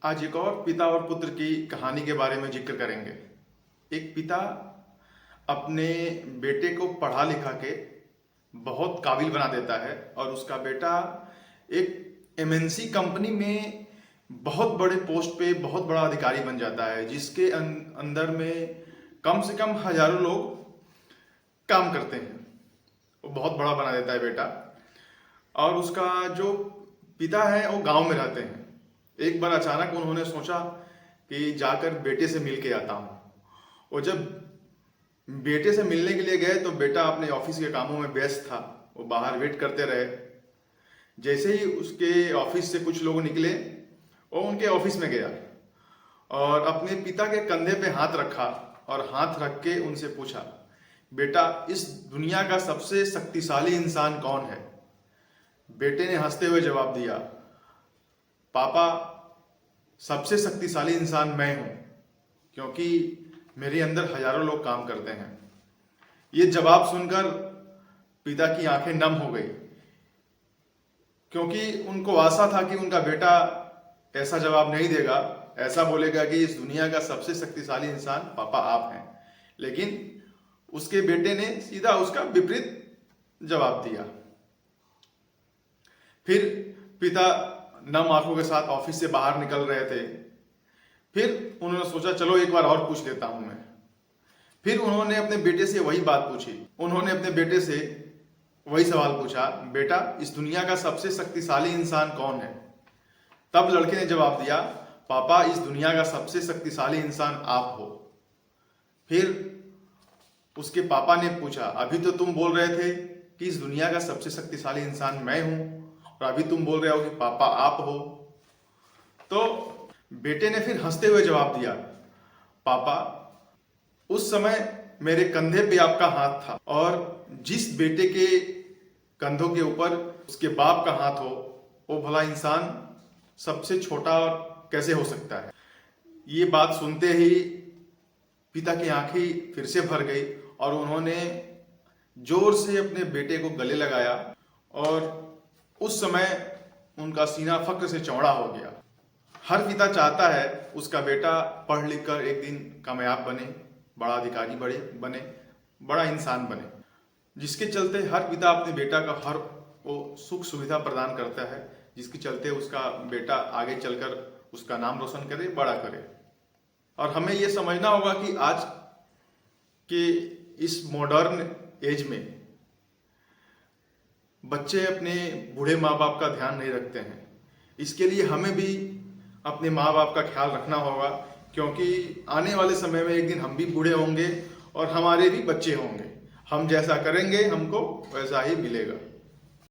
आज एक और पिता और पुत्र की कहानी के बारे में जिक्र करेंगे। एक पिता अपने बेटे को पढ़ा लिखा के बहुत काबिल बना देता है और उसका बेटा एक एमएनसी कंपनी में बहुत बड़े पोस्ट पे बहुत बड़ा अधिकारी बन जाता है, जिसके अंदर में कम से कम हजारों लोग काम करते हैं। वो बहुत बड़ा बना देता है बेटा। और उसका जो पिता है वो गांव में रहते हैं। एक बार अचानक उन्होंने सोचा कि जाकर बेटे से मिल के आता हूँ। और जब बेटे से मिलने के लिए गए तो बेटा अपने ऑफिस के कामों में व्यस्त था। वो बाहर वेट करते रहे। जैसे ही उसके ऑफिस से कुछ लोग निकले, वो उनके ऑफिस में गया और अपने पिता के कंधे पे हाथ रखा और हाथ रख के उनसे पूछा, बेटा, इस दुनिया का सबसे शक्तिशाली इंसान कौन है? बेटे ने हंसते हुए जवाब दिया, पापा, सबसे शक्तिशाली इंसान मैं हूं, क्योंकि मेरे अंदर हजारों लोग काम करते हैं। ये जवाब सुनकर पिता की आंखें नम हो गई, क्योंकि उनको आशा था कि उनका बेटा ऐसा जवाब नहीं देगा, ऐसा बोलेगा कि इस दुनिया का सबसे शक्तिशाली इंसान पापा आप हैं। लेकिन उसके बेटे ने सीधा उसका विपरीत जवाब दिया। फिर पिता नम आंखों के साथ ऑफिस से बाहर निकल रहे थे। फिर उन्होंने सोचा, चलो एक बार और पूछ लेता हूं मैं। फिर उन्होंने अपने बेटे से वही बात पूछी। उन्होंने अपने बेटे से वही सवाल पूछा, बेटा, इस दुनिया का सबसे शक्तिशाली इंसान कौन है? तब लड़के ने जवाब दिया, पापा, इस दुनिया का सबसे शक्तिशाली इंसान आप हो। फिर उसके पापा ने पूछा, अभी तो तुम बोल रहे थे कि इस दुनिया का सबसे शक्तिशाली इंसान मैं हूं, और अभी तुम बोल रहे हो कि पापा आप हो। तो बेटे ने फिर हंसते हुए जवाब दिया, पापा, उस समय मेरे कंधे पे आपका हाथ था, और जिस बेटे के कंधों के ऊपर उसके बाप का हाथ हो, वो भला इंसान सबसे छोटा और कैसे हो सकता है? ये बात सुनते ही पिता की आंखें फिर से भर गई और उन्होंने जोर से अपने बेटे को गले लगाया, और उस समय उनका सीना फक्र से चौड़ा हो गया। हर पिता चाहता है उसका बेटा पढ़ लिख कर एक दिन कामयाब बने, बड़ा अधिकारी बने, बड़ा इंसान बने, जिसके चलते हर पिता अपने बेटा का हर वो सुख सुविधा प्रदान करता है, जिसके चलते उसका बेटा आगे चलकर उसका नाम रोशन करे, बड़ा करे। और हमें ये समझना होगा कि आज के इस मॉडर्न एज में बच्चे अपने बूढ़े माँ बाप का ध्यान नहीं रखते हैं। इसके लिए हमें भी अपने माँ बाप का ख्याल रखना होगा, क्योंकि आने वाले समय में एक दिन हम भी बूढ़े होंगे और हमारे भी बच्चे होंगे। हम जैसा करेंगे हमको वैसा ही मिलेगा।